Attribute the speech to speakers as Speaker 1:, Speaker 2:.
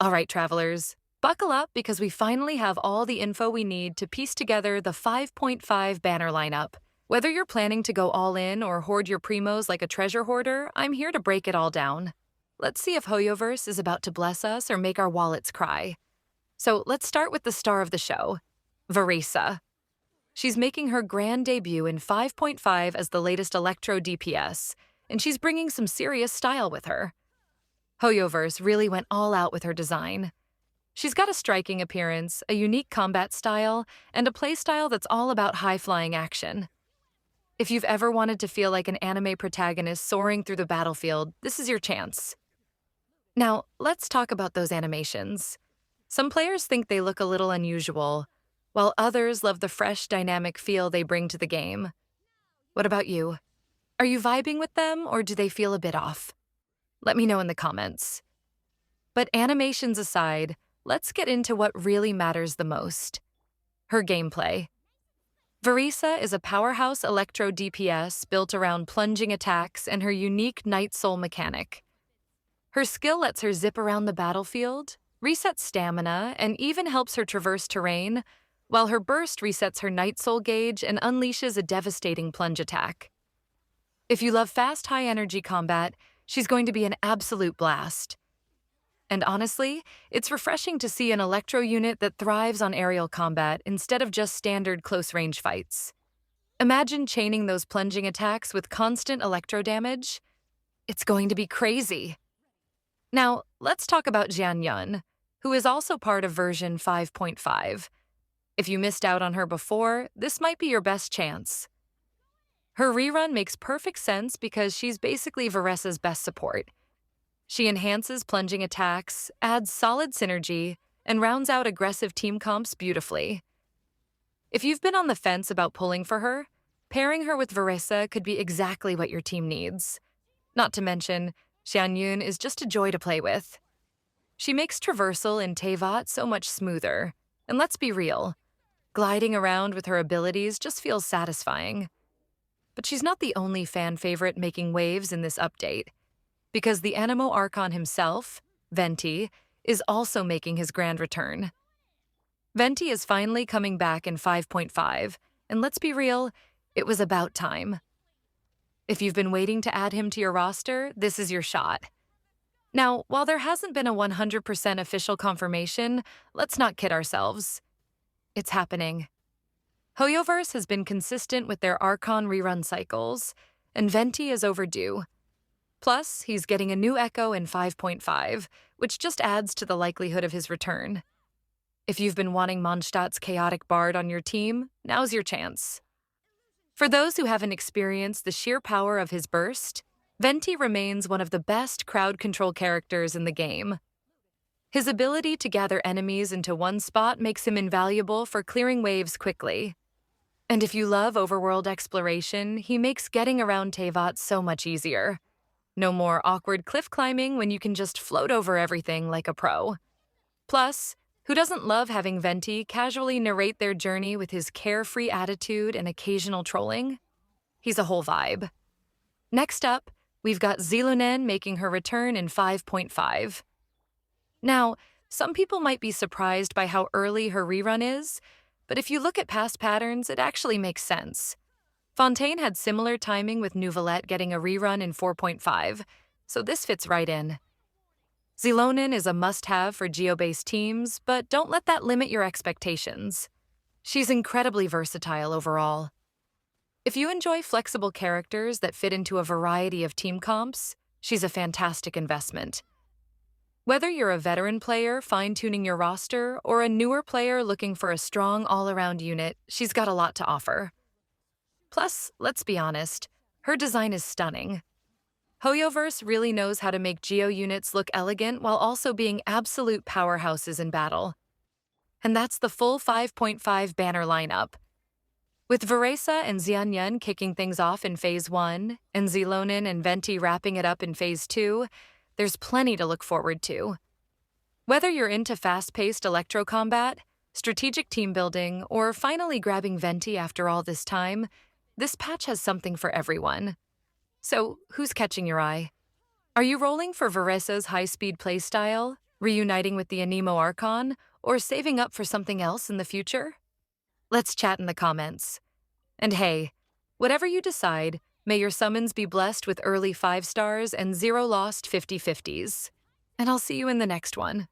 Speaker 1: All right, travelers, buckle up because we finally have all the info we need to piece together the 5.5 banner lineup. Whether you're planning to go all in or hoard your primos like a treasure hoarder, I'm here to break it all down. Let's see if Hoyoverse is about to bless us or make our wallets cry. So let's start with the star of the show, Verisa. She's making her grand debut in 5.5 as the latest Electro DPS, and she's bringing some serious style with her. Hoyoverse really went all out with her design. She's got a striking appearance, a unique combat style, and a playstyle that's all about high-flying action. If you've ever wanted to feel like an anime protagonist soaring through the battlefield, this is your chance. Now, let's talk about those animations. Some players think they look a little unusual, while others love the fresh, dynamic feel they bring to the game. What about you? Are you vibing with them, or do they feel a bit off? Let me know in the comments. But animations aside, let's get into what really matters the most: her gameplay. Verisa is a powerhouse Electro DPS built around plunging attacks and her unique Night Soul mechanic. Her skill lets her zip around the battlefield, resets stamina, and even helps her traverse terrain, while her burst resets her Night Soul gauge and unleashes a devastating plunge attack. If you love fast, high-energy combat, she's going to be an absolute blast. And honestly, it's refreshing to see an Electro unit that thrives on aerial combat instead of just standard close-range fights. Imagine chaining those plunging attacks with constant Electro damage. It's going to be crazy. Now, let's talk about Xianyun, who is also part of version 5.5. If you missed out on her before, this might be your best chance. Her rerun makes perfect sense because she's basically Veresa's best support. She enhances plunging attacks, adds solid synergy, and rounds out aggressive team comps beautifully. If you've been on the fence about pulling for her, pairing her with Veresa could be exactly what your team needs. Not to mention, Xianyun is just a joy to play with. She makes traversal in Teyvat so much smoother, and let's be real, gliding around with her abilities just feels satisfying. But she's not the only fan favorite making waves in this update, because the Anemo Archon himself, Venti, is also making his grand return. Venti is finally coming back in 5.5, and let's be real, it was about time. If you've been waiting to add him to your roster, this is your shot. Now, while there hasn't been a 100% official confirmation, let's not kid ourselves. It's happening. Hoyoverse has been consistent with their Archon rerun cycles, and Venti is overdue. Plus, he's getting a new Echo in 5.5, which just adds to the likelihood of his return. If you've been wanting Mondstadt's chaotic bard on your team, now's your chance. For those who haven't experienced the sheer power of his burst, Venti remains one of the best crowd control characters in the game. His ability to gather enemies into one spot makes him invaluable for clearing waves quickly. And if you love overworld exploration, he makes getting around Teyvat so much easier. No more awkward cliff climbing when you can just float over everything like a pro. Plus, who doesn't love having Venti casually narrate their journey with his carefree attitude and occasional trolling? He's a whole vibe. Next up, we've got Zilunen making her return in 5.5. Now, some people might be surprised by how early her rerun is, but if you look at past patterns, it actually makes sense. Fontaine had similar timing with Neuvillette getting a rerun in 4.5, so this fits right in. Zilonen is a must-have for geo-based teams, but don't let that limit your expectations. She's incredibly versatile overall. If you enjoy flexible characters that fit into a variety of team comps, she's a fantastic investment. Whether you're a veteran player fine-tuning your roster or a newer player looking for a strong all-around unit, she's got a lot to offer. Plus, let's be honest, her design is stunning. Hoyoverse really knows how to make Geo units look elegant while also being absolute powerhouses in battle. And that's the full 5.5 banner lineup. With Veresa and Xianyun kicking things off in Phase 1, and Zilonen and Venti wrapping it up in Phase 2, there's plenty to look forward to. Whether you're into fast-paced electro combat, strategic team building, or finally grabbing Venti after all this time, this patch has something for everyone. So, who's catching your eye? Are you rolling for Veresa's high-speed playstyle? Reuniting with the Anemo Archon, or saving up for something else in the future? Let's chat in the comments. And hey, whatever you decide, may your summons be blessed with early 5 stars and zero lost 50/50s. And I'll see you in the next one.